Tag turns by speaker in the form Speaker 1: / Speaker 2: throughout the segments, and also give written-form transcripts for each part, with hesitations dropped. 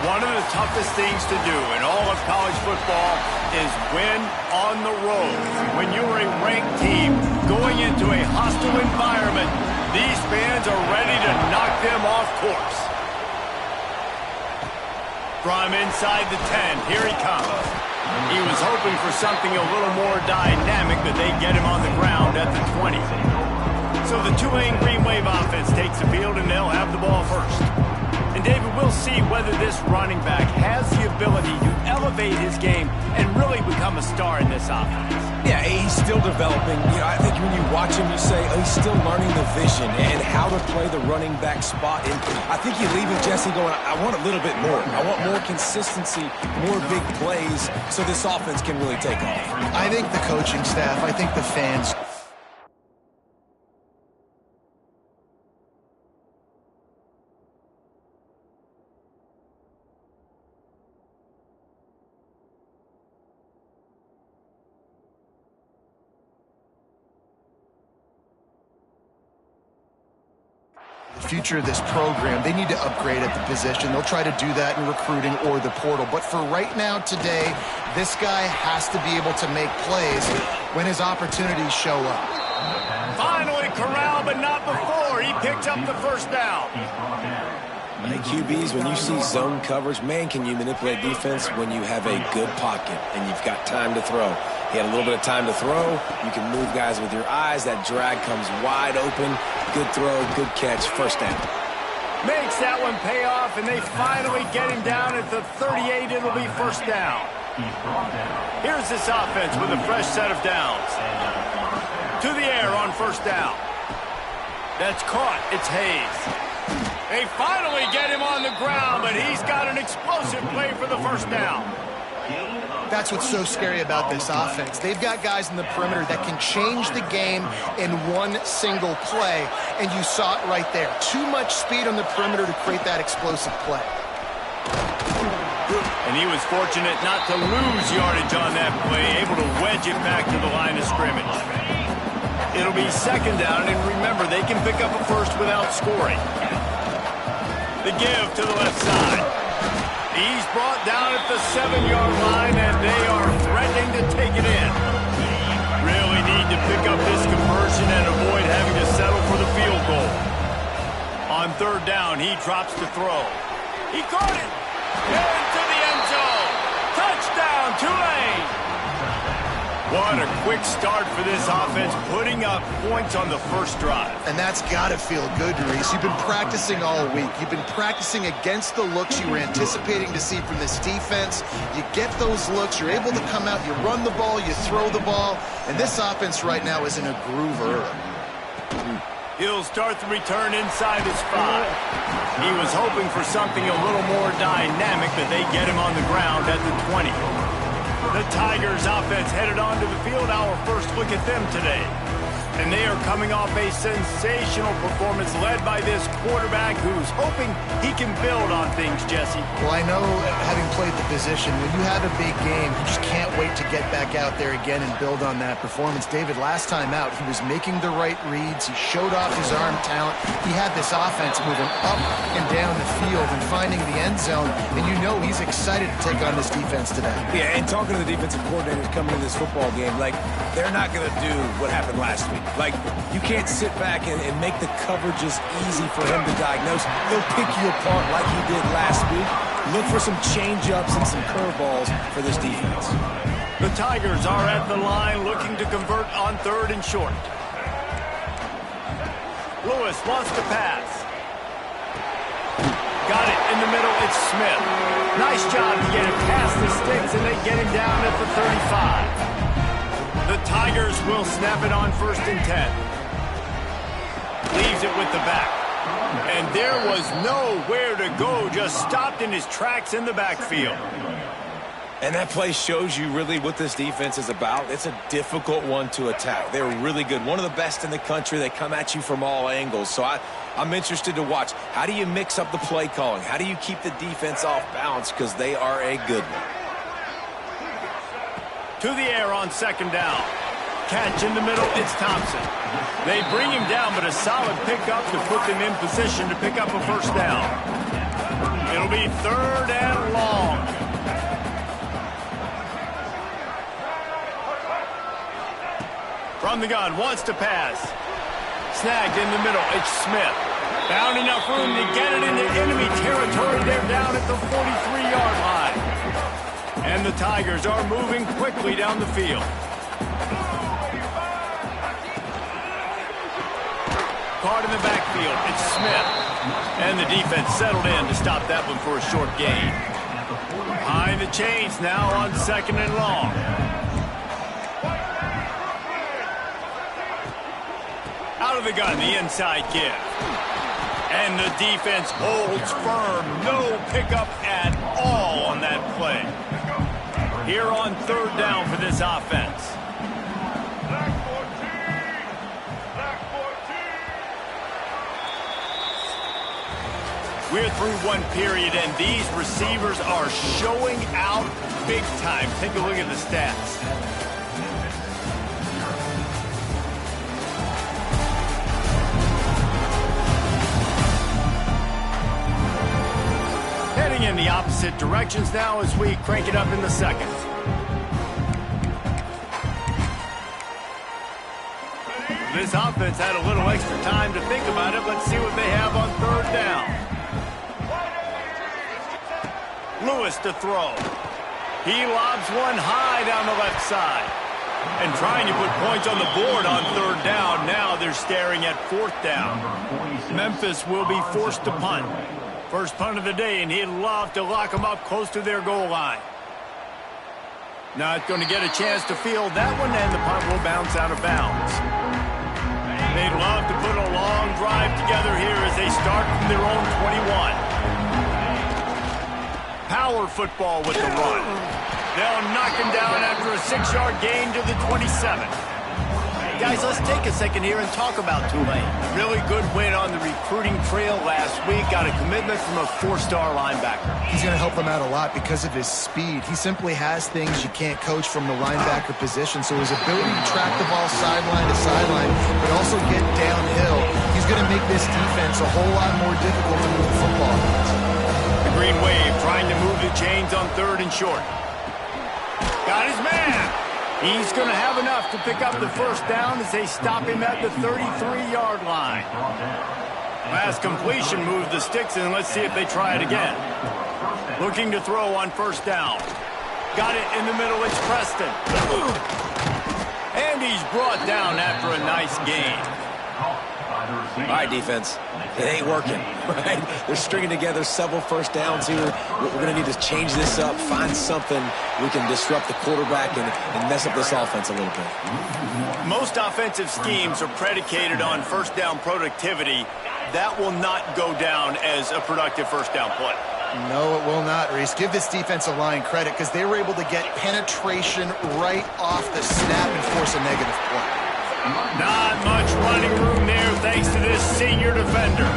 Speaker 1: One of the toughest things to do in all of college football is win on the road. When you're a ranked team going into a hostile environment, these fans are ready to knock them off course. From inside the 10, here he comes. He was hoping for something a little more dynamic, but they get him on the ground at the 20. So the Tulane Green Wave offense takes the field, and they'll have the ball first. And David, we'll see whether this running back has the ability to elevate his game and really become a star in this offense.
Speaker 2: Yeah, he's still developing. I think when you watch him, you say, oh, he's still learning the vision and how to play the running back spot. And I think you leave it, Jesse, going, I want a little bit more. I want more consistency, more big plays, so this offense can really take off.
Speaker 3: I think the coaching staff, I think the fans. Future of this program, they need to upgrade at the position. They'll try to do that in recruiting or the portal. But for right now, today, this guy has to be able to make plays when his opportunities show up.
Speaker 1: Finally corralled, but not before. He picked up the first down.
Speaker 2: Hey, QBs, when you see zone coverage, man, can you manipulate defense when you have a good pocket and you've got time to throw. He had a little bit of time to throw. You can move guys with your eyes. That drag comes wide open. Good throw, good catch, first down.
Speaker 1: Makes that one pay off, and they finally get him down at the 38. It'll be first down. Here's this offense with a fresh set of downs. To the air on first down. That's caught. It's Hayes. They finally get him on the ground, but he's got an explosive play for the first down.
Speaker 3: That's what's so scary about this offense. They've got guys in the perimeter that can change the game in one single play, and you saw it right there. Too much speed on the perimeter to create that explosive play.
Speaker 1: And he was fortunate not to lose yardage on that play, able to wedge it back to the line of scrimmage. It'll be second down, and remember, they can pick up a first without scoring. The give to the left side. He's brought down at the 7-yard line, and they are threatening to take it in. Really need to pick up this conversion and avoid having to settle for the field goal. On third down, he drops to throw. He caught it. Into the end zone. Touchdown, Tulane. What a quick start for this offense, putting up points on the first drive.
Speaker 3: And that's got to feel good, Reese. You've been practicing all week. You've been practicing against the looks you were anticipating to see from this defense. You get those looks, you're able to come out, you run the ball, you throw the ball, and this offense right now is in a groove early.
Speaker 1: He'll start the return inside his 5. He was hoping for something a little more dynamic, but they get him on the ground at the 20. The Tigers offense headed onto the field. Our first look at them today. And they are coming off a sensational performance led by this quarterback who's hoping he can build on things, Jesse.
Speaker 3: Well, I know, having played the position, when you have a big game, you just can't wait to get back out there again and build on that performance. David, last time out, he was making the right reads. He showed off his arm talent. He had this offense moving up and down the field and finding the end zone. And you know he's excited to take on this defense today.
Speaker 2: Yeah, and talking to the defensive coordinators coming to this football game, like, they're not going to do what happened last week. Like, you can't sit back and make the coverages easy for him to diagnose. He'll pick you apart like he did last week. Look for some change-ups and some curveballs for this defense.
Speaker 1: The Tigers are at the line looking to convert on third and short. Lewis wants to pass. Got it in the middle. It's Smith. Nice job to get it past the sticks, and they get him down at the 35. The Tigers will snap it on first and 10. Leaves it with the back. And there was nowhere to go, just stopped in his tracks in the backfield.
Speaker 2: And that play shows you really what this defense is about. It's a difficult one to attack. They're really good. One of the best in the country. They come at you from all angles. So I'm interested to watch. How do you mix up the play calling? How do you keep the defense off balance? Because they are a good one.
Speaker 1: To the air on second down. Catch in the middle, it's Thompson. They bring him down, but a solid pickup to put them in position to pick up a first down. It'll be 3rd and long. From the gun, wants to pass. Snagged in the middle, it's Smith. Found enough room to get it into enemy territory. They're down at the 43-yard line. And the Tigers are moving quickly down the field. Caught in the backfield, it's Smith. And the defense settled in to stop that one for a short gain. Behind the chains now on 2nd and long. Out of the gun, the inside give. And the defense holds firm. No pickup at all on that play. Here on 3rd down for this offense. We're through one period, and these receivers are showing out big time. Take a look at the stats. Heading in the opposite directions now as we crank it up in the 2nd. This offense had a little extra time to think about it. Let's see what they have on 3rd down. Lewis to throw. He lobs one high down the left side. And trying to put points on the board on 3rd down. Now they're staring at 4th down. Memphis will be forced to punt. First punt of the day, and he'd love to lock them up close to their goal line. Not going to get a chance to field that one, and the punt will bounce out of bounds. They'd love to put a long drive together here as they start from their own 21. Power football with the run. They'll knock him down after a 6-yard gain to the 27. Guys, let's take a second here and talk about Tulane. Really good win on the recruiting trail last week. Got a commitment from a 4-star linebacker.
Speaker 3: He's going to help them out a lot because of his speed. He simply has things you can't coach from the linebacker position. So his ability to track the ball sideline to sideline, but also get downhill, he's going to make this defense a whole lot more difficult to move the football.
Speaker 1: The Green Wave trying to move the chains on 3rd and short. Got his man. He's going to have enough to pick up the 1st down as they stop him at the 33-yard line. Pass completion moved the sticks, and let's see if they try it again. Looking to throw on 1st down. Got it in the middle, it's Preston. And he's brought down after a nice gain.
Speaker 2: All right, defense. It ain't working, right? They're stringing together several 1st downs here. We're going to need to change this up, find something we can disrupt the quarterback and mess up this offense a little bit.
Speaker 1: Most offensive schemes are predicated on 1st down productivity. That will not go down as a productive 1st down play.
Speaker 3: No, it will not, Reese. Give this defensive line credit because they were able to get penetration right off the snap and force a negative play.
Speaker 1: Not much running room there thanks to this senior defender.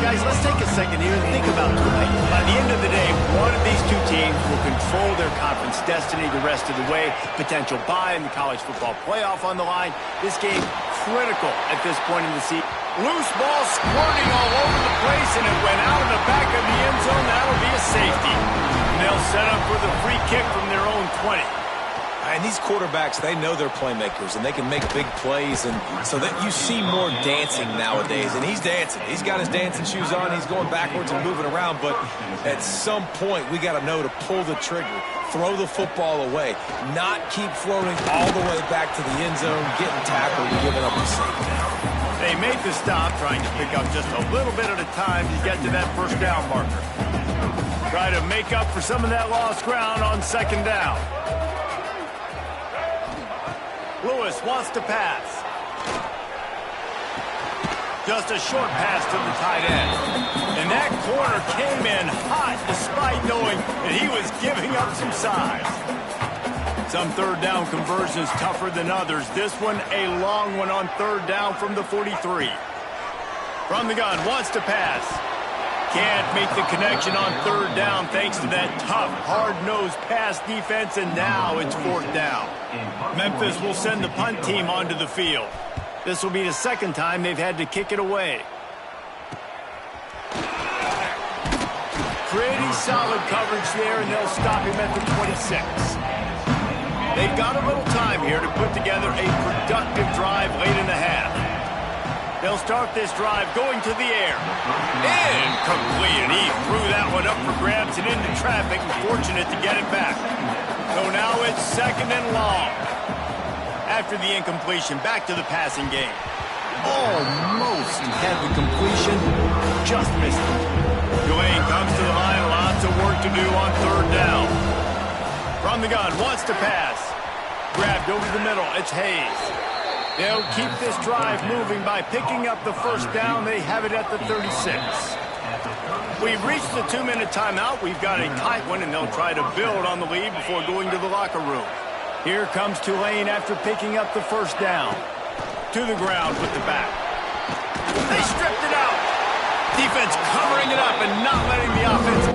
Speaker 1: Guys, let's take a second here and think about Tulane. By the end of the day, one of these two teams will control their conference destiny the rest of the way. Potential bye in the college football playoff on the line. This game critical at this point in the season. Loose ball squirting all over the place, and it went out of the back of the end zone. That'll be a safety. And they'll set up for the free kick from their own 20.
Speaker 2: And these quarterbacks, they know they're playmakers, and they can make big plays, and so that you see more dancing nowadays. And he's dancing. He's got his dancing shoes on. He's going backwards and moving around. But at some point, we got to know to pull the trigger, throw the football away, not keep floating all the way back to the end zone, getting tackled and giving up a safety.
Speaker 1: They make the stop, trying to pick up just a little bit at a time to get to that 1st down marker. Try to make up for some of that lost ground on 2nd down. Lewis wants to pass. Just a short pass to the tight end. And that corner came in hot despite knowing that he was giving up some size. Some 3rd down conversions tougher than others. This one a long one on 3rd down from the 43. From the gun, wants to pass. Can't make the connection on 3rd down thanks to that tough, hard-nosed pass defense, and now it's 4th down. Memphis will send the punt team onto the field. This will be the 2nd time they've had to kick it away. Pretty solid coverage there, and they'll stop him at the 26. They've got a little time here to put together a productive drive late in the half. They'll start this drive going to the air. Incomplete, and he threw that one up for grabs and into traffic, and fortunate to get it back. So now it's 2nd and long. After the incompletion, back to the passing game. Almost had the completion, just missed it. Tulane comes to the line, lots of work to do on 3rd down. From the gun, wants to pass. Grabbed over the middle, it's Hayes. They'll keep this drive moving by picking up the 1st down. They have it at the 36. We've reached the 2-minute timeout. We've got a tight one, and they'll try to build on the lead before going to the locker room. Here comes Tulane after picking up the 1st down. To the ground with the back. They stripped it out. Defense covering it up and not letting the offense.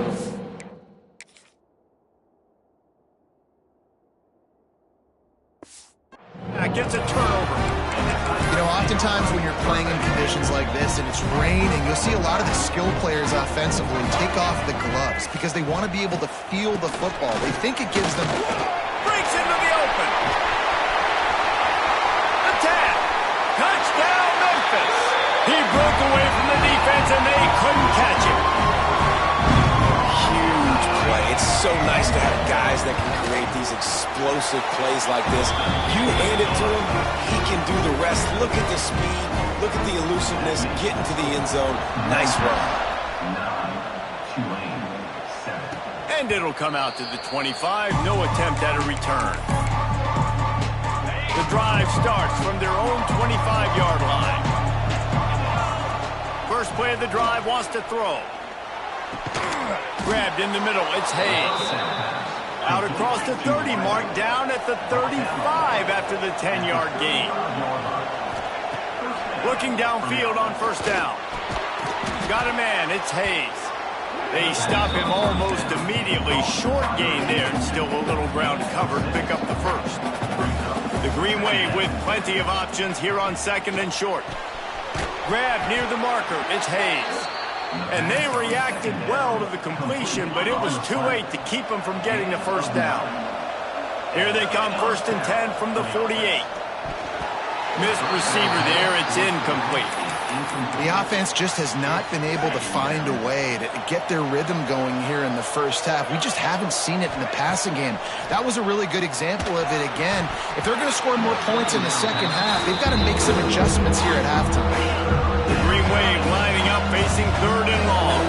Speaker 1: That gets a turnover.
Speaker 3: You know, oftentimes when you're playing in conditions like this and it's raining, you'll see a lot of the skilled players offensively take off the gloves because they want to be able to feel the football. They think it gives them...
Speaker 1: Breaks into the open. The tap. Touchdown, Memphis. He broke away from the defense, and they couldn't catch him.
Speaker 2: Huge play. It's so nice to have guys that can create these explosive plays like this. You hand it to him, he can do the rest. Look at the speed. Look at the elusiveness. Get into the end zone. Nice run.
Speaker 1: And it'll come out to the 25. No attempt at a return. The drive starts from their own 25-yard line. First play of the drive, wants to throw. Grabbed in the middle, it's Hayes. Out across the 30 mark, down at the 35 after the 10-yard gain. Looking downfield on 1st down. Got a man, it's Hayes. They stop him almost immediately. Short gain there, and still a little ground to cover to pick up the 1st. The Green Wave with plenty of options here on 2nd and short. Grab near the marker, it's Hayes. And they reacted well to the completion, but it was too late to keep them from getting the 1st down. Here they come, 1st and 10 from the 48. Missed receiver there, it's incomplete.
Speaker 3: The offense just has not been able to find a way to get their rhythm going here in the 1st half. We just haven't seen it in the passing game. That was a really good example of it again. If they're going to score more points in the 2nd half, they've got to make some adjustments here at halftime.
Speaker 1: The Green Wave lining up, facing 3rd and long.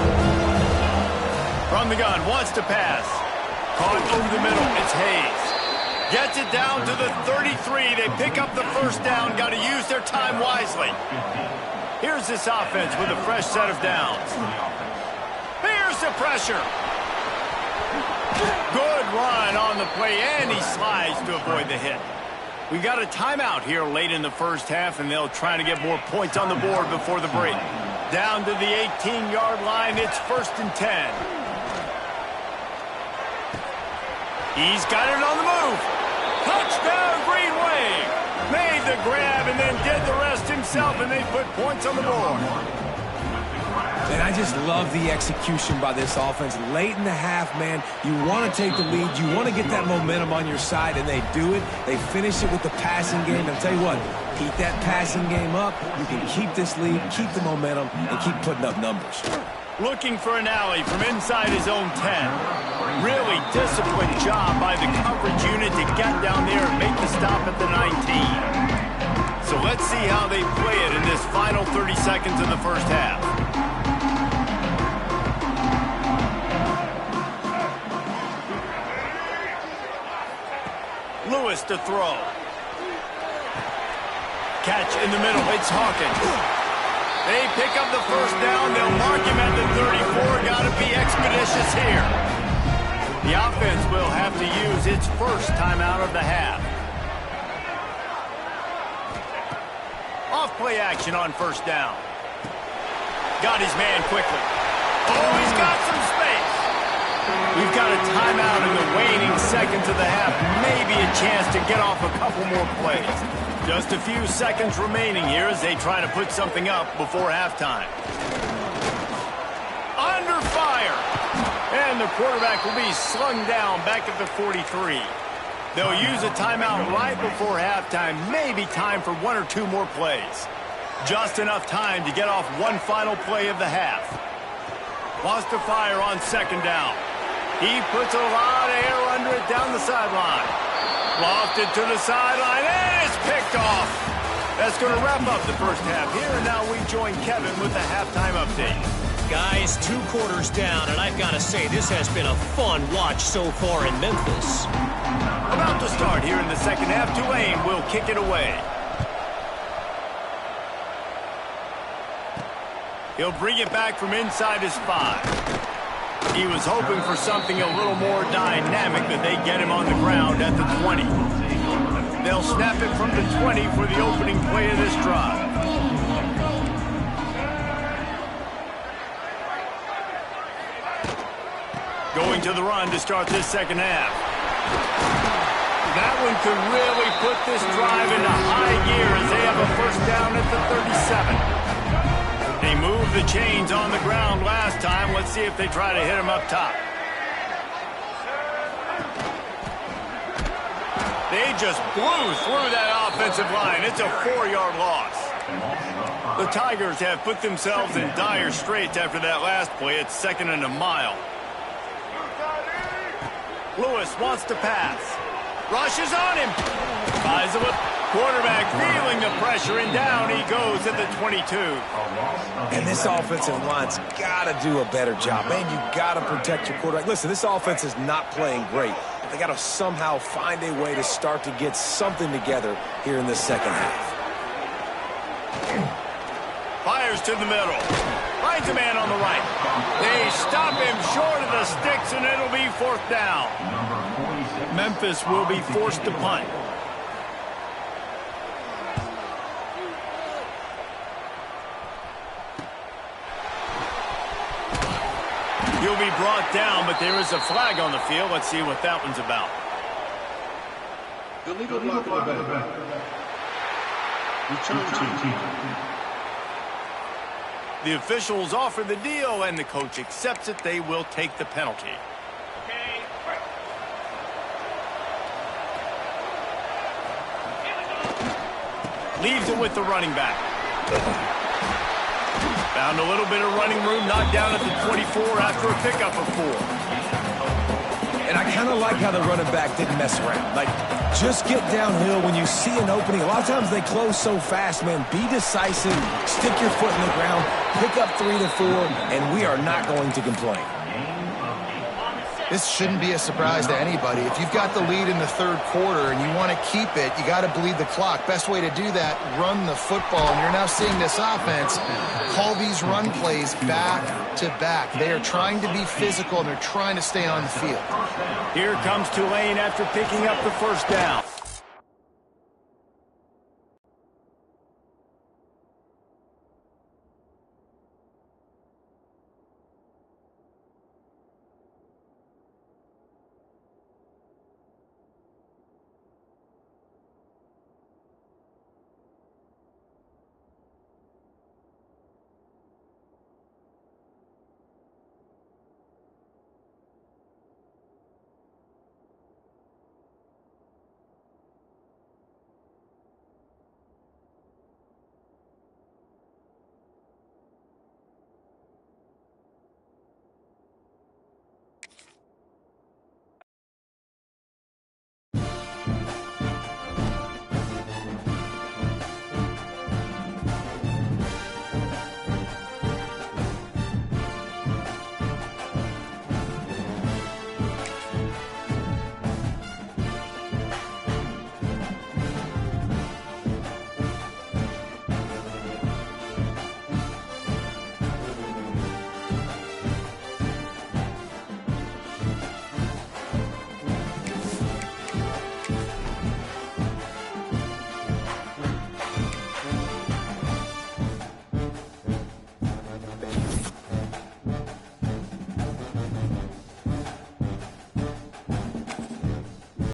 Speaker 1: From the gun, wants to pass. Caught over the middle, it's Hayes. Gets it down to the 33. They pick up the 1st down. Got to use their time wisely. Here's this offense with a fresh set of downs. Here's the pressure. Good run on the play, and he slides to avoid the hit. We got a timeout here late in the 1st half, and they'll try to get more points on the board before the break. Down to the 18-yard line, it's 1st and 10. He's got it on the move. Touchdown, Green Wave. Made the grab and then did the rest himself, and they put points on the board.
Speaker 2: And I just love the execution by this offense. Late in the half, man, you want to take the lead. You want to get that momentum on your side, and they do it. They finish it with the passing game. And I'll tell you what, keep that passing game up. You can keep this lead, keep the momentum, and keep putting up numbers.
Speaker 1: Looking for an alley from inside his own 10. Really disciplined job by the coverage unit to get down there and make the stop at the 19. So let's see how they play it in this final 30 seconds of the 1st half. Lewis to throw. Catch in the middle, it's Hawkins. They pick up the 1st down. They'll mark him at the 34. Got to be expeditious here. The offense will have to use its 1st timeout of the half. Off play action on 1st down. Got his man quickly. Oh, he's got some space. We've got a timeout in the waning seconds of the half. Maybe a chance to get off a couple more plays. Just a few seconds remaining here as they try to put something up before halftime. Under fire. And the quarterback will be slung down back at the 43. They'll use a timeout right before halftime. Maybe time for one or two more plays. Just enough time to get off one final play of the half. Wants to fire on second down. He puts a lot of air under it down the sideline. Lofted to the sideline, and it's picked off. That's going to wrap up the first half here, and now we join Kevin with the halftime update.
Speaker 4: Guys, 2 quarters down, and I've got to say, this has been a fun watch so far in Memphis.
Speaker 1: About to start here in the second half, Tulane will kick it away. He'll bring it back from inside his 5. He was hoping for something a little more dynamic, but they get him on the ground at the 20. They'll snap it from the 20 for the opening play of this drive. Going to the run to start this second half. That one could really put this drive into high gear as they have a first down at the 37. They moved the chains on the ground last time. Let's see if they try to hit him up top. They just blew through that offensive line. It's a 4-yard loss. The Tigers have put themselves in dire straits after that last play. It's 2nd and a mile. Lewis wants to pass. Rushes on him. Buys him a quarterback feeling the pressure, and down he goes at the 22.
Speaker 2: And this offensive line's got to do a better job. Man, you got to protect your quarterback. Listen, this offense is not playing great. They got to somehow find a way to start to get something together here in the second half.
Speaker 1: Fires to the middle. Finds a man on the right. They stop him short of the sticks, and it'll be 4th down. Memphis will be forced to punt. He'll be brought down, but there is a flag on the field. Let's see what that one's about.
Speaker 5: Illegal block by back. Return team.
Speaker 1: The officials offer the deal, and the coach accepts it. They will take the penalty. Leaves it with the running back. Found a little bit of running room, knocked down at the 24 after a pickup of 4.
Speaker 2: And I kind of like how the running back didn't mess around. Like, just get downhill when you see an opening. A lot of times they close so fast, man. Be decisive, stick your foot in the ground, pick up 3 to 4, and we are not going to complain.
Speaker 3: This shouldn't be a surprise to anybody. If you've got the lead in the 3rd quarter and you want to keep it, you got to bleed the clock. Best way to do that, run the football. And you're now seeing this offense call these run plays back to back. They are trying to be physical, and they're trying to stay on the field.
Speaker 1: Here comes Tulane after picking up the first down.